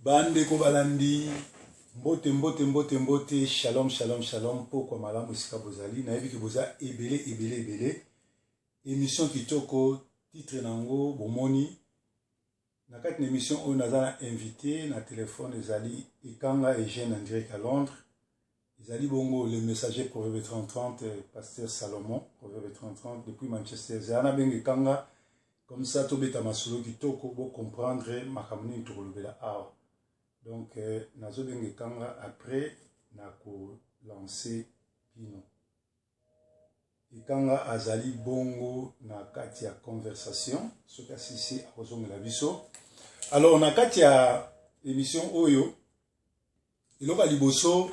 Bande ko balandi mbote shalom poko malamu sika bozali na yebi ke boza ebele émission kitoko titre nango bomoni na kati na émission oyo naza invité na téléphone ezali Ekanga Eugène en direct à Londres ezali bongo le messager Proverbe 30 pasteur Salomon Proverbe 30 depuis Manchester zana benga Ekanga comme ça tobeta masolo kitoko bo comprendre makamuni to kolobela awa. Donc, nazo benga Ekanga après nako lancer pino. Ekanga azali bongo na kati ya conversation, ce cas ici à kozonga la biso. Alors na kati ya émission oyo, iloka liboso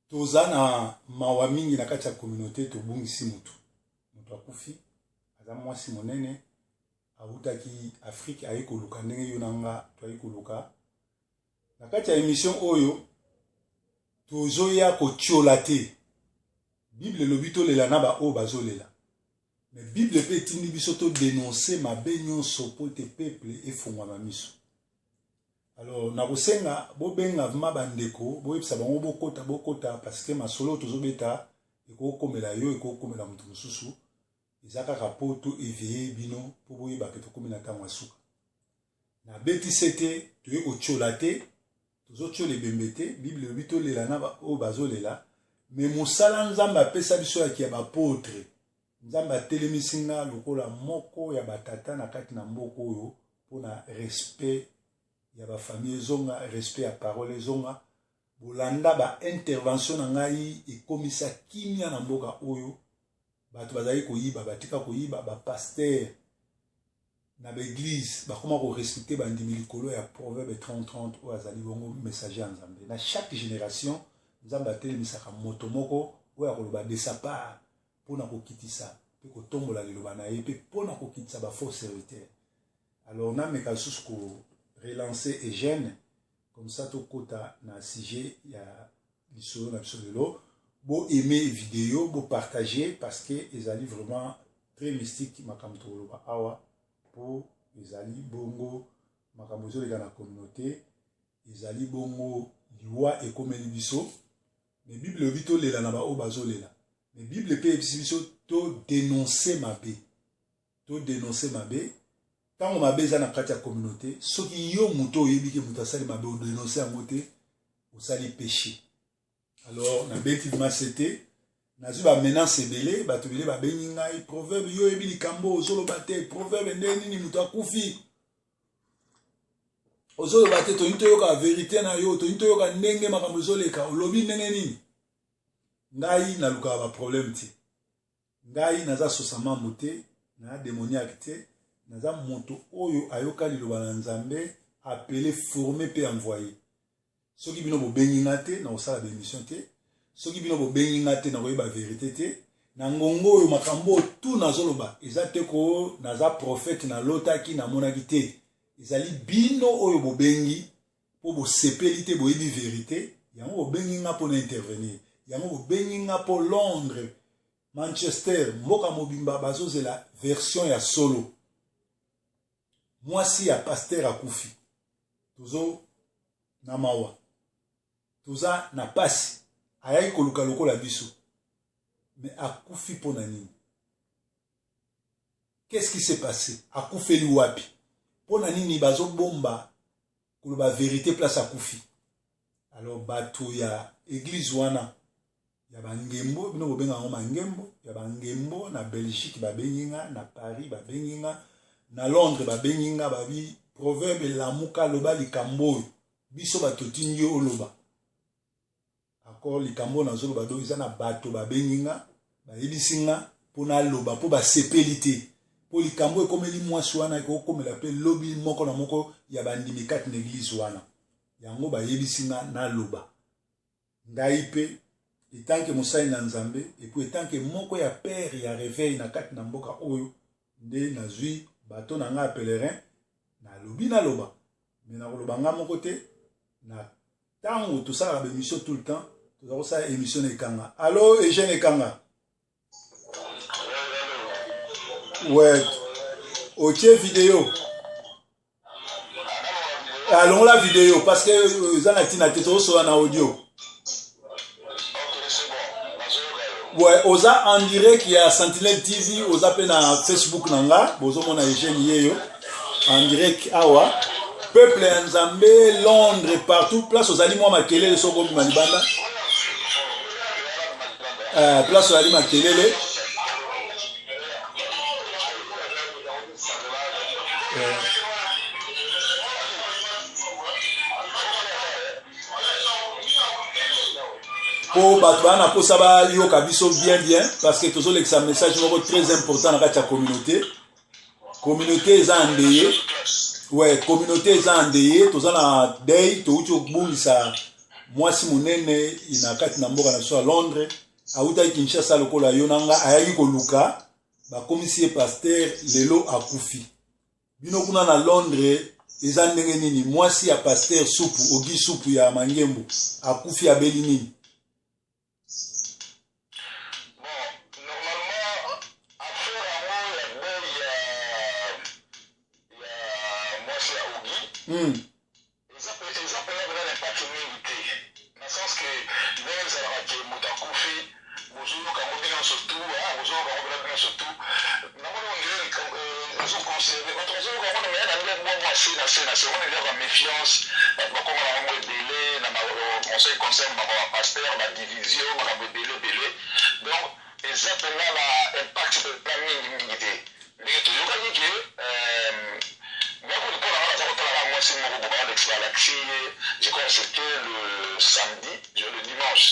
toza na mawa mingi na kati ya communauté to bungisi mutu. Mutu akufi, aza mwasi monene, awutaki Afrique ayi koluka ndenge yo nanga to ayi koluka. Na kati ya émission oyo tozoya kotiola te Bible lobi tolela na ba o bazolela mais Bible pe tindi biso to dénoncer mabe nyonso po te peuple efungwa miso. Alors na kosenga bobenga vma bandeko boyebisa bango bokota parce que masolo tozobeta ekokomela yo ekokomela mutu mususu ezaka kapoto éveiller bino po boyeba ke tokomela ntango asuka na beti sete toye kotiola te tozo les bembete Bible bito lela na ba o bazolela mais musala nzamba pesa biso ya kia ba potre nzamba telemisinga lokola moko ya batata na kati na mboko oyo pona respect ya ba famille zonga respect ya parole zonga bolanda ba intervention na ngai ekomisa kimia na mboka oyo bato bazali koyiba batika koyiba ba pasteur na l'église bakoma ko respecter bandimi likolo ya Proverbe 30 ou azali bongo messager en Nzambe na chaque génération Nzambe atelemisaka moto moko oyo akoloba de sa part pona kokitisa pe kotombola liloba na ye pe pona kokitisa ba faux serviteur. Alors na meka susu ko relancer Eugène comme ça to kota na sujet ya lisolo na biso lelo bo aimer vidéo bo partager parce que ezali vraiment très mystique makamto loba awa pour ezali bongo makambo ezoleka na communauté ezali bongo liwa ekomeli biso mais Bible bito lela na ba o bazolela mais Bible pe biso to dénoncer mabe tango mabe eza na kati ya communauté soki yo muto oyebi ke muto asali mabe o dénoncer yango te osali péché. Alors na beti masete nazu ba menace ebele bato bele ba bengi ngai proverbe yo ebi likambo ozoloba te proverbe nde nini mutu akufi ozoloba te to yoka vérité na yo to yoka ndenge makambo ezoleka olobi ndenge nini ngai na luka ba problème ti ngai naza sosama mote na démoniaque te naza moto oyo ayoka liloba na Nzambe appelé formé pe envoyé soki bino bo bengi ngate na osala ba émission te soki bino bo bengi ngate na koyeba vérité te na ngongo oyo makambo tout nazoloba eza te ko naza prophète na lotaki na monaki te ezali bino oyo bo bengi po bo sepeli te bo yebi vérité yango bo bengi nga po na intervenir yango bo bengi nga po Londres Manchester mboka mobimba bazozela version ya solo mwasi ya pasteur akufi tozo na mawa toza na pasi ayayi koluka lokola biso mais akufi pona nini? Qu'est-ce qui s'est passé? Akufeli wapi pona nini bazobomba koloba vérité place akufi? Alors bato ya église wana ya bangembo bino bobenga ngo mangembo ya bangembo na Belgique babenginga na Paris babenginga na Londres babenginga babi proverbe lamuka loba likambo biso batotindi oloba encore likambo na zolo bado izana bato babenginga bayebisinga pona loba po basepeli te po likambo ekomeli mwasi wana ekokomela pe lobi moko na moko ya bandimi kati na église wana yango bayebisinga na loba ngai pe etanke mosali na Nzambe et puis etanke moko ya père ya réveil na kati na mboka oyo nde nazwi bato na nga pèlerin na lobi na loba mais na koloba nga moko te na tango tosala ba émission tout le temps tozako sala émission na Ekanga. Allo Eugène Ekanga. Ouais. Ok vidéo. allons la vidéo parce que Zanatina Teto soit en audio. Ouais, oza en direct il y a Sentinelle TV, oza pe na Facebook nanga, bozo mona Eugène Yeyo en direct awa. Peuple Nzambe, Londres partout, place aux aliments makelele so bombi malibanda. Place aux aliments makelele. Pour Batouana, pour ça va yo kabiso bien parce que toujours un message très important dans la communauté. Communauté est endeuillée. Ouais, communauté est endeuillée. Tous en day, tout au bout ça. Moi si mon nene inakati na mboka na so à Londres, auta Kinshasa lokola yonanga ayaki ko luka, ba commissaire pasteur lelo akufi. Bino kuna na Londres eza ndenge nini mwasi ya pasteur supu ogi supu ya mangembo akufi abeli nini. Méfiance, conseil concerne ma pasteur, ma division, ma belé. Donc, exactement l'impact de la minimité. Mais tu vois que j'ai constaté le samedi, le dimanche.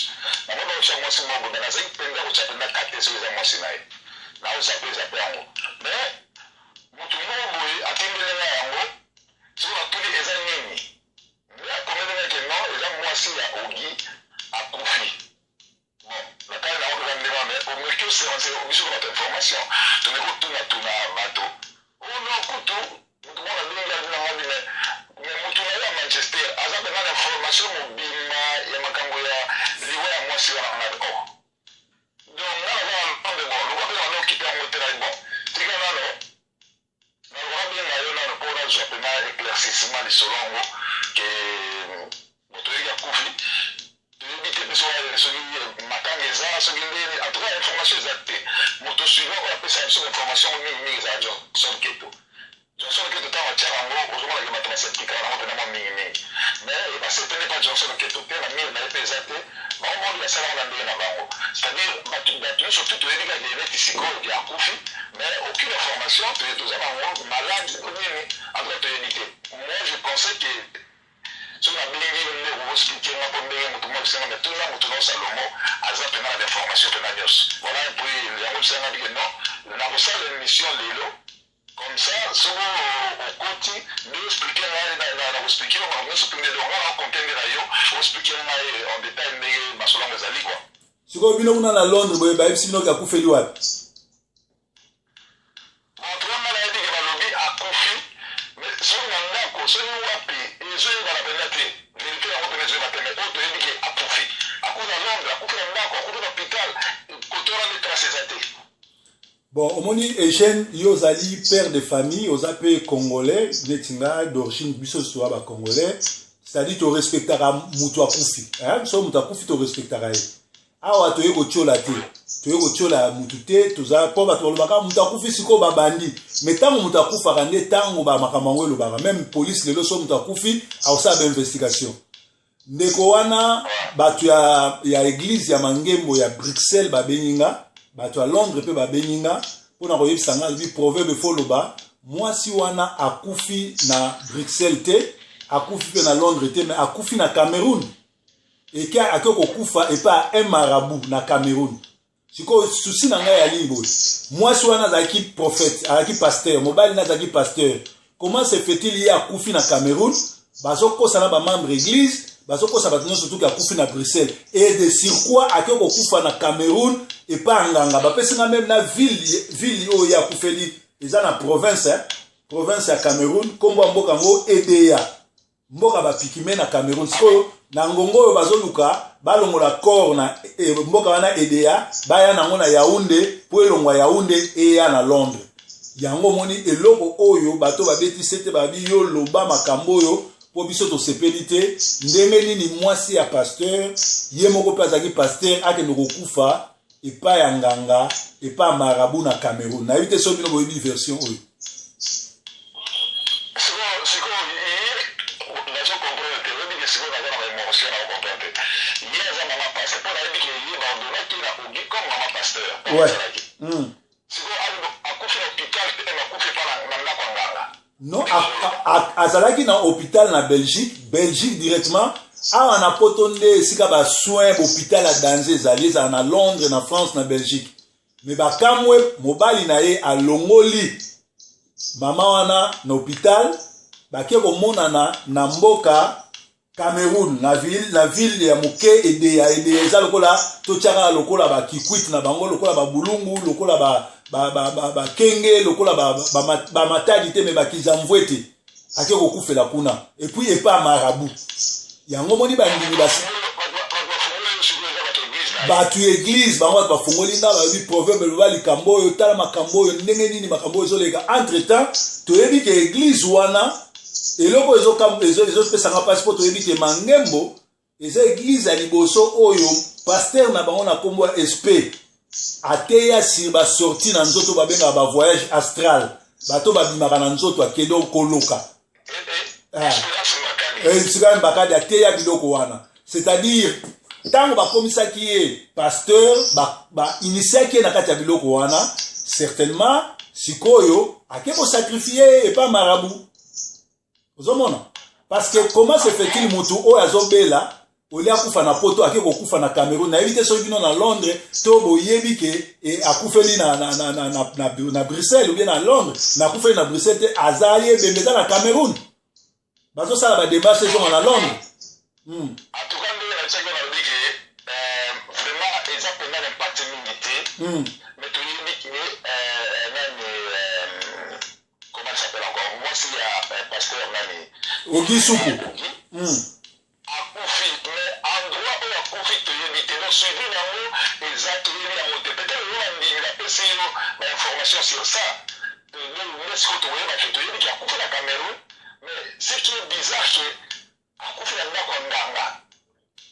Na Londres boye ba ibisi binoka kufeli wapi bon omoni Eugène yozali père de famille ozape congolais netinga d'origine biso soa ba congolais c'est-à-dire to respectera mutu akufi so mutu akufi to respectera awa toye kochola te toye kochola mutu te toza po bato balobaka mutu akufi siko babandi mais tango mutu akufaka nde tango bamakambo yango elobaka même police lelo so mutu akufi aosala bainvestigation ndeko wana bato ya église ya mangembo ya Bruxelles babeninga bato ya Londres mpe babeninga mpona koyebisa nga lobi proverbe foloba mwasi wana akufi na Bruxelles te akufi mpe na Londres te mais akufi na Cameroun et qui a kokufa et pas un marabout na Cameroun. C'est quoi souci na ngai ya libo. Moi soit na zaki prophète, aki pasteur, mobile na zaki pasteur. Comment se fait-il y a kufi na Cameroun? Bazoko sana ba membre église, bazoko sa batino surtout ka kufi na Bruxelles et de surcroît aki kokufa na Cameroun et pas nganga. Ba pesa même na ville o ya kufeli, eza na province province ya Cameroun, kombo mboka ngo EDA. Mboka ba pikime na Cameroun. Siko na ngongo oyo bazoluka balongola corps na mboka wana EDA baya nango na Yaoundé po elongwa Yaoundé eya na Londres yango moni eloko oyo bato babeti sete babi yo loba makambo oyo po biso to sepelite ndenge nini mwasi ya pasteur ye moko pe azaki pasteur akende kokufa epa ya nganga epa marabu na Cameroun na yite so bino boyebi version oyo ouais non azalaki na hôpital na Belgique directement awa na poto nde esika ba soin hôpital à danger ezali ezala na Londres na France na Belgique mais bakamwe mobali na ye alongoli mama wana na hôpital bakie komonana na mboka Cameroun na ville ya moke ede eza lokola totiaka lokola ba kikwit na bango lokola ba bulungu lokola ba kenge lokola ba matadi te me ba kizamvwete ake kokufela kuna et puis epa marabu yango moni bandimi basi batu église bango bafungoli nda babi proverbe loba likambo oyo tala makambo oyo ndenge nini makambo oyo ezoleka entre temps toyebi ke église wana eloko ezopesanga passeport toyebi ke mangembo eza église ya liboso oyo pasteur na bango na kombo ya SP ateya sur basorti na nzoto babengaka ba voyage astral bato babimaka na nzoto akende okoloka sika mbakadi ateya biloko wana c'est-à-dire tango bakomisaki ye pasteur initiaki ye na kati ya biloko wana certainement sikoyo ake kosakrifie epa marabu ozomona parce que comment se fait-il mutu oyo azobela oli akufa na poto ake kokufa na Cameroun na éviter so bino na Londres to boyebi ke akufeli na Bruxelles ou bien na Londres na akufeli na Bruxelles te azali ebembeza na Cameroun bazo sala ba débat ces jours na Londres en tout cas vraiment exemple na l'impact militaire mais tu dis que même comment ça s'appelle encore moi c'est un pasteur nani Ogi Suku akufi mais endroit où akufi to yebite no suivi na mo exactement na mo peut-être on dit la PCO information sur ça mais ce que tu vois que tu yebite que akufi na Cameroun mais ce qui est bizarre que akufi na ndako nganga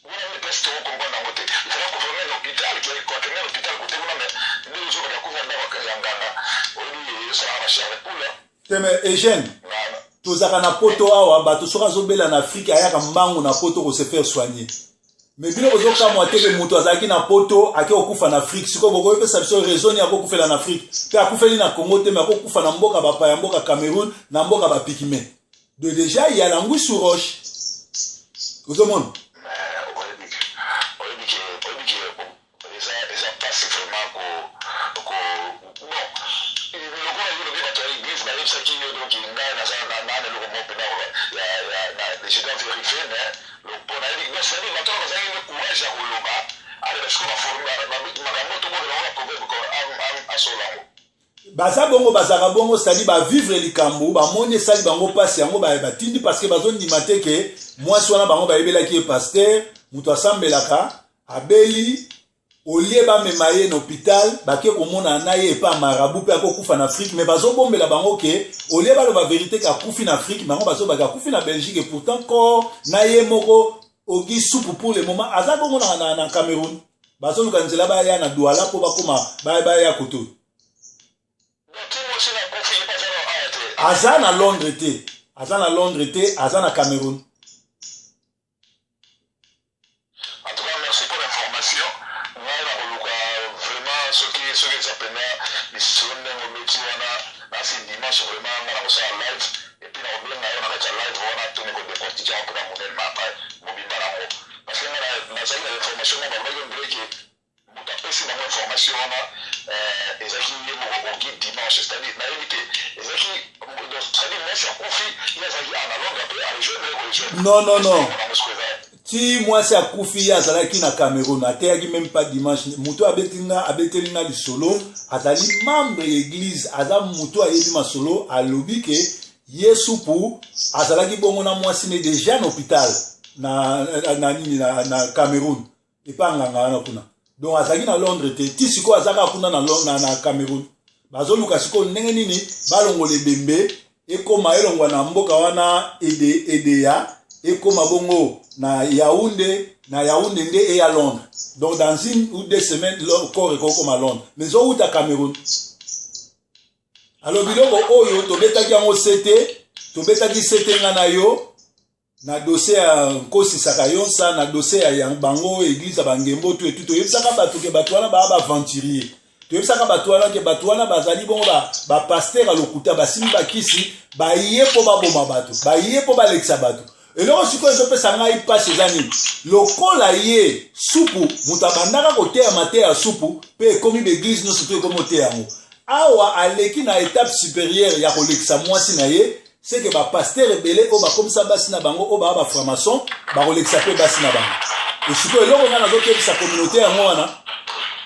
wana ni peste au Congo na moté il faut qu'on remette l'hôpital qui est contenir l'hôpital côté moi mais les jours akufi na ndako nganga on dit ça va chercher pour là teme Eugène tozaka na poto awa bato soka zobela na Afrique ayaka mbangu na poto ko se faire soigner mais bilo bozoka mwateke mutu azaki na poto ake okufa na Afrique siko boko pesa biso raison ya kokufela na Afrique pe akufeli na Congo te mais akokufa na mboka bapa ya mboka Cameroun na mboka ba Pikime de déjà il y a l'angui sur roche ozomona je dois vérifier, mais le bon avis, mais c'est lui, maintenant, vous avez le courage à Rouloba, allez, parce qu'on a formé baza bongo bazaka bongo sali ba vivre likambo ba moni sali bango pasi yango ba tindi parce que bazo ndima te ke mwasi wana bango ba yebela ki pasteur muto asambelaka abeli olie ba memaye na hôpital bakie komona na ye pa marabu pe akokufa na Afrique mais bazo bombela bango ke olie ba lo vérité ka kufi na Afrique bango bazo ba kufi na Belgique et pourtant ko na ye moko Ogi Suku pour le moment aza bongo na Cameroun bazo luka nzela ba ya na Douala po bakoma ba ya koto aza na Londres te aza na Cameroun. En tout cas, merci pour l'information. Vraiment, ceux qui s'appellent les secondes métiers, c'est dimanche vraiment, on a ça en live. Et puis, on a live, on a tout le quotidien pour la modèle mobile. Parce que l'information, on va voir que si dans l'information, les acquis au guide dimanche, c'est-à-dire, non. Si moi c'est à Koufi, azalaki na Cameroun, ateyaki même pas dimanche, muto abetelinga li solo, azali membre église, azam muto ayebi ma solo, alobi ke Yesu pour azalaki bongo na mwasi ne déjà en hôpital na Cameroun. Et pas nganga na kuna. Donc azalaki na Londres te, ti siko azaka kuna na Cameroun. Bazo luka siko ndenge nini balongo le bembe ekoma elongwa na mboka wana EDEA ekoma bongo na Yaoundé nde et à Londres. Donc dans une ou deux semaines le corps est comme à Londres. Mais zo uta Cameroun. Alors biloko oyo tobetaki yango CT, tobetaki CT ngana yo na dossier ya Nkosi Sakayonsa na dossier ya Yangbango église bangembo tout et tout yebisaka bato ke bato wana ba aventurier. Toyebisaka bato wana ke bato wana bazali bongo ba pasteur a lokuta basimi bakisi ba yé po ba boma bato, ba yé po ba lekisa bato. Et là aussi quand je peux s'en aller pas chez amis. Lokola yé soupu mutabandaka kote ya mate ya soupu pe komi l'église no surtout comme ote yango. Awa aleki na étape supérieure ya kolekisa mwasi na ye. C'est que ba pasteur rebelle o ba comme ça basi na bango o ba franc-maçon ba kolekisa pe basi na bango. Et surtout eloko nga na zo kebisa communauté ya mwana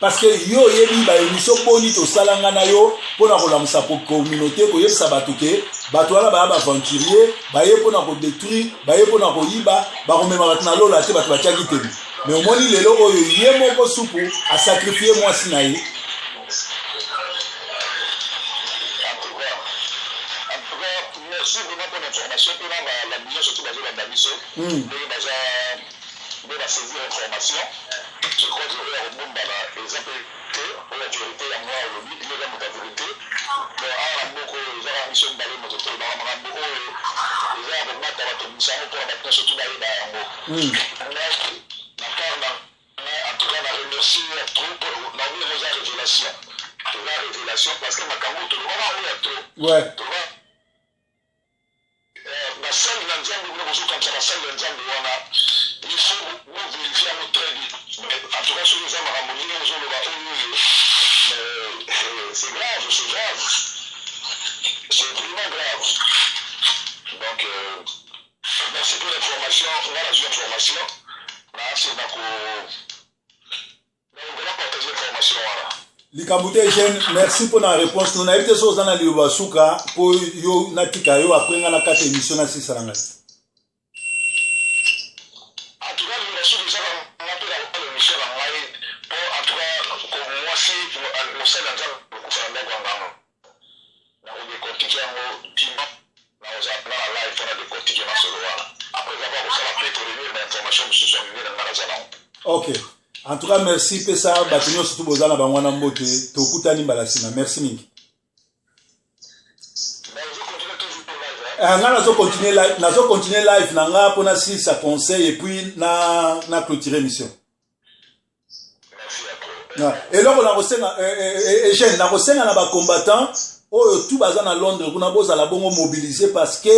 parce que yo yebi ba émission boni to salanga na yo pona kolamusa po communauté ko yebisa bato ke bato wana ba aventurier ba ye pona ko détruire ba ye pona ko yiba ba ko mema bato na lola te bato batiaki te. Mais au moni lelo oyo ye moko supu a sacrifier mwasi na ye. Merci vraiment pour l'information. Pour la vision surtout basée dans la mission. De la saisie d'information. Je crois que le monde dans les APT, pour la vérité, à moi, le but, il y a la vérité. Mais à la beaucoup, ils ont la mission d'aller me trouver dans la beaucoup, ils ont avec moi, dans la mission, pour la maintenance, surtout d'aller dans la mot. En tout cas, on a remercié trop pour la révélation. La révélation, parce que ma camoufle, tout le monde a trop. Ouais. La salle d'Anzambe, nous avons comme ça, la salle d'Anzambe, il faut nous vérifier à notre avis. En tout cas, sur les hommes harmonieux, nous avons c'est grave, c'est grave. C'est vraiment grave. Donc, merci pour l'information. On a reçu l'information. Là, c'est d'accord. On va partager l'information. Likambute jeune, merci pour la réponse. Nous avons été sur la Liobasuka pour yo natika yo après na carte émission na sisaranga. En tout cas, nous avons déjà monté la émission en live pour en tout cas comme moi si nous sommes dans le faire un grand. Là on décortiquer en dimanche, là on a la live pour la décortiquer dans ce là. Après avoir reçu la paix pour les informations qui sont venues dans la salon. OK. En tout cas, merci Pesa, Batinyo surtout Bozana Bangwana Mbote, Tokutani Balasina. Merci Mingi. Nazo continuer live, nanga pona si ça conseille et puis na clôturer l'émission. Merci à toi. Et là on a reçu Eugène, na reçu na ba combattant oyo tout bazana Londres, kuna boza la bongo mobiliser parce que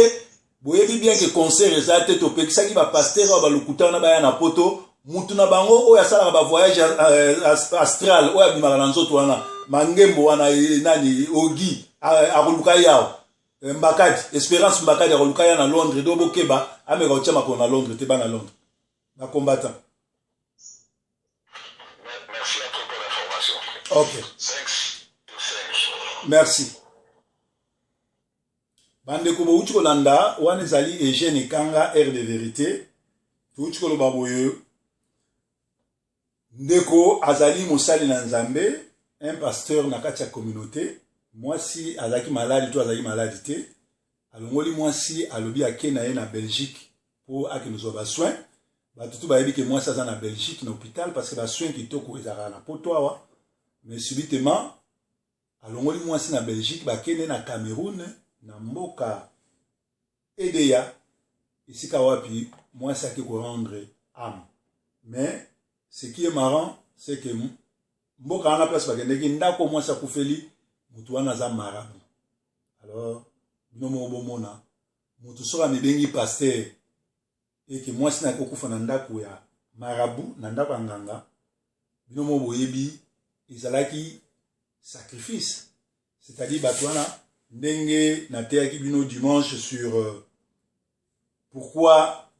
boyebi bien que concert ezate to pekisa ki ba pasteur ba lokuta na ba ya na poto. Mutuna bango oya sala ba voyage astral oya bimaka na nzoto wana mangembo wana nani ogi akoluka yao Mbakadi Espérance Mbakadi akoluka ya na Londres do bokeba ameka ochama ko na Londres te ba na Londres na combattant. Merci à toi pour l'information. OK. Merci. Bande ko bouti ko landa wana zali Eugène Kanga air de vérité tuuti ko lo baboyo. Ndeko azali mosali na Nzambe, un pasteur na kati ya communauté. Moi si azaki malade to azali malade te. Alongoli moi si alobi akena ye na Belgique pour ake nous ba soin. Ba tutu ba yebi ke moi ça na Belgique na hôpital parce que ba soin kitoko ezaka na potoa. Mais subitement alongoli moi si na Belgique ba kene na Cameroun na mboka EDEA isika wapi moi ça qui ko rendre âme. Mais ce qui est marrant, c'est que mboka na place bakendeki ndako mwasa kufeli mutu wana za marabu. Alors binomo bomona mutu soka mebengi pasteur et que mwasi na kokufa na ndako ya marabu na ndako nganga binomo boyebi ezalaki sacrifice. C'est-à-dire batu wana ndenge na teaki bino dimanche sur pourquoi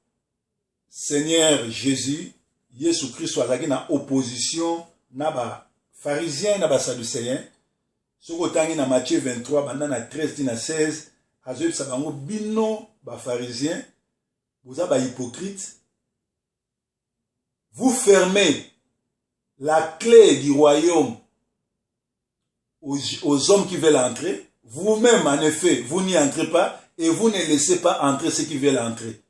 Seigneur Jésus Yesu Christ azaki na opposition na ba pharisiens na ba sadducéens. Soko tangi na Matthieu 23 banda na 13 na 16 azoyeb sa bango bino ba pharisiens vous ba hypocrites. Vous fermez la clé du royaume aux hommes qui veulent entrer. Vous-même, en effet, vous n'y entrez pas et vous ne laissez pas entrer ceux qui veulent entrer.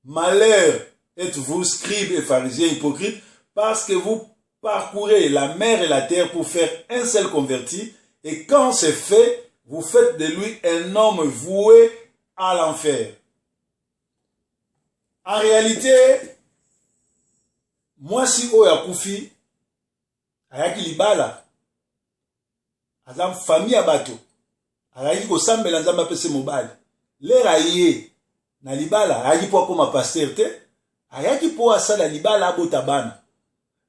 Malheur êtes-vous, scribes et pharisiens hypocrites, parce que vous parcourez la mer et la terre pour faire un seul converti, et quand c'est fait, vous faites de lui un homme voué à l'enfer. En réalité, moi si oya kufi, ayaki libala, azam famille abato, ayaki kosambela nzamba pese mobali, lera ye, na libala, ayaki po akoma pasteur te, ayaki po asala libala abota bana.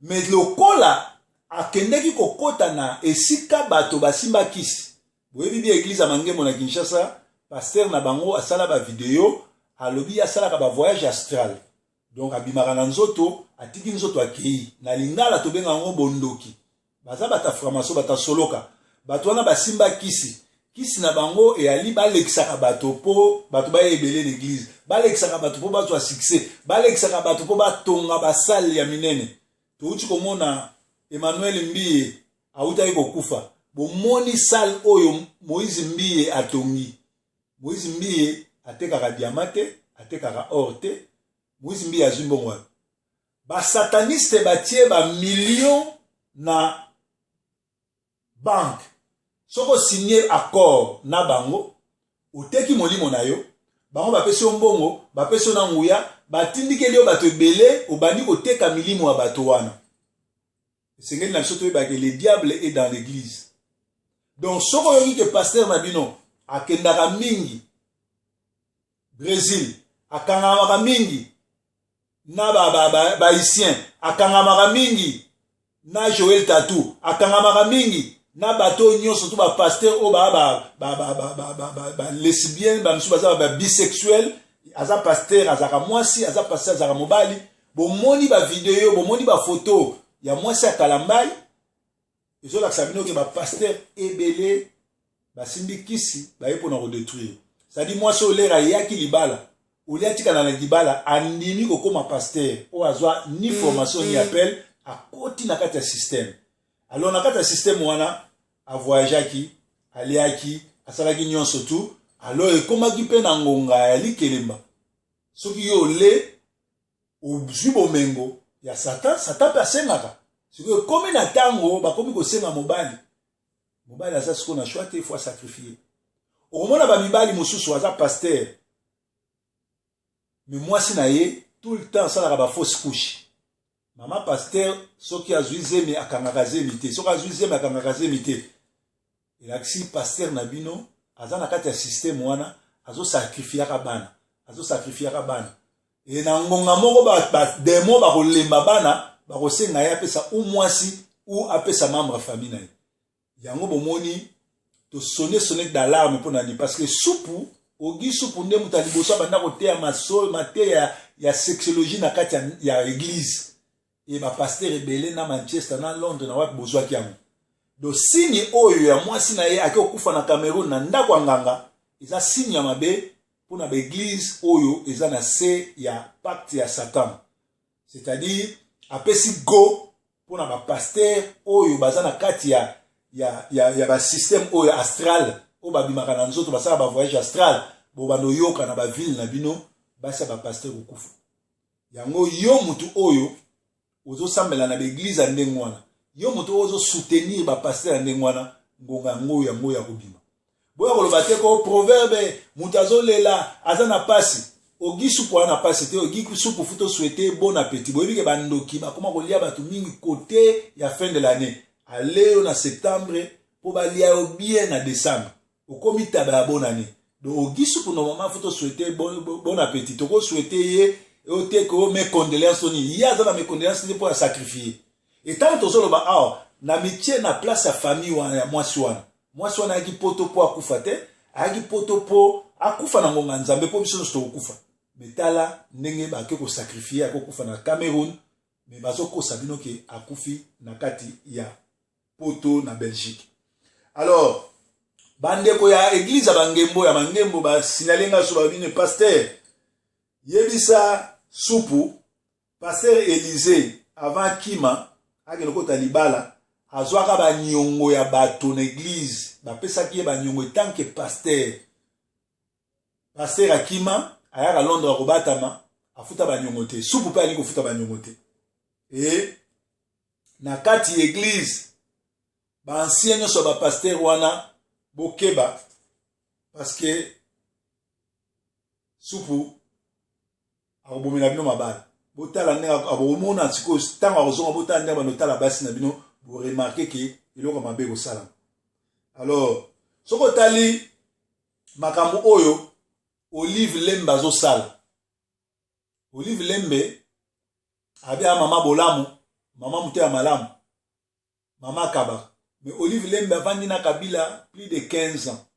Mais lokola, akendeki kokota na esika bato basimba kisi. Boyebi bi église a Mangemo na Kinshasa, pasteur na bango asala ba vidéo, alobi asala ka ba voyage astral. Donc abimaka na nzoto, atiki nzoto akei. Na lingala to benga ngo bondoki. Baza bata framaso bata soloka. Bato wana basimba kisi. Kisi na bango e ali balekisaka bato po bato ba ebele l'église. Balekisaka bato po bato a succès. Balekisaka bato po batonga basali ya minene. Touti komona Emmanuel Mbiye auta iko kufa. Bomoni sal oyo Moïse Mbiye atongi. Moïse Mbiye atekaka diamate, atekaka or te. Moïse Mbiye azumbongo. Ba sataniste batie ba million na banque. Soko signer accord na bango, oteki molimo na yo, bango bapesi yo mbongo, bapesi yo na nguya, batindikeli yo bato ebele, obandi koteka milimo ya bato wana. Esengeli na biso toyeba ke le diable est dans l'église. Donc soko yoki ke pasteur na bino akendaka mingi Brésil, akangamaka mingi na ba haïtien, akangamaka mingi na Joël Tatou, akangamaka mingi na bato nyonso to ba pasteur o ba lesbienne, ba msu ba bisexuel, aza pasteur azaka mwasi, aza pasteur azaka mobali, bomoni ba vidéo, bomoni ba photo ya mwasi akalambai, ezo la sabino ke ba pasteur ebele ba simbi kisi ba yepo na redétruire. Ça dit mwasi olera yaki libala, olia tika na libala andimi kokoma pasteur o azwa ni formation ni appel akoti na kati ya système. Alors na kati ya système wana a voyageaki, aliaki, asalaki nyonso tout, alors ekomaki pe na ngonga ya likelemba. Soki yo le ozwi bomengo ya Satan, Satan pe asengaka. Soki ekomi na tango bakomi kosenga mobali. Mobali aza siko na choix te, il faut sacrifier. Okomona ba mibali mosusu aza pasteur. Mais moi si na ye tout le temps asalaka ba fausse couche. Maman pasteur soki azwi zemi akangaka zemi te, soki azwi zemi akangaka zemi te. Et là, si pasteur Nabino, aza na kati ya système wana, azo sacrifiaka bana, azo sacrifiaka bana. Et na ngonga moko ba demo ba kolemba bana, ba kosenga ya pesa ou mwasi ou apesa membre famille na ye. Yango bomoni to sonner d'alarme pour nani parce que soupu, ogi soupu nde muta liboso banda ko te ya maso, mate ya sexologie na kati ya église. Et ba pasteur rebelle na Manchester na Londres na wapi bozwa kiango. Do signe oyo ya mwasi na ye ake okufa na Cameroun na ndako nganga eza signe ya mabe pour na église oyo eza na se ya pacte ya Satan. C'est-à-dire apesi go pour na ba pasteur oyo baza na kati ya ba système oyo astral o ba bimaka na nzoto basala ba voyage astral bo bando yoka na ba ville na bino basa ba pasteur okufa. Yango yo mutu oyo ozo sambela na l'église ya ndengwana. Yo moto ozo soutenir ba pasteur ndengwana ngonga ngoya ngoya kubima. Boya koloba te ko proverbe mutazo lela azana pasi. Ogi supu ana pasi te ogi supu futo souhaiter bon appétit. Boyebi ke bandoki ba koma kolia batu mingi côté ya fin de l'année. Allez na septembre po ba lia bien na décembre. Okomi taba bonne année. Donc ogi supu normalement futo souhaiter bon appétit. Toko souhaiter ye ote ko mes condoléances ni. Ya za mes condoléances pour sacrifier. Et tant que solo ba ah na métier na place ya famille wana mwasi wana aki poto po akufa te aki poto po akufa na ngonga nzambe po biso sto okufa metala ndenge ba ke ko sacrifier akufa na Cameroun mais bazo ko sabino ke akufi na kati ya poto na Belgique. Alors bande ko ya église ya mangembo ba signalenga so ba bine pasteur yebisa supu pasteur Élysée avant Kima ake lokota libala azwaka banyongo ya bato na église bapesaki ye banyongo tant que pasteur akima ayaka Londres akobatama afuta banyongo te supu pe ali kofuta banyongo te e na kati église baancien nyonso ba pasteur wana bokeba parce que supu akobomela bino mabala botala ndenge abomona sikoyo ntango akozonga botala ndenge banotala basi na bino boremarke ke eloko mabe kosalama. Alors soki otali makambo oyo Olive Lembe azosala, Olive Lembe abia mama bolamu mama mutu ya malamu mama Kabaka, mais Olive Lembe avandi na Kabila plus de 15 ans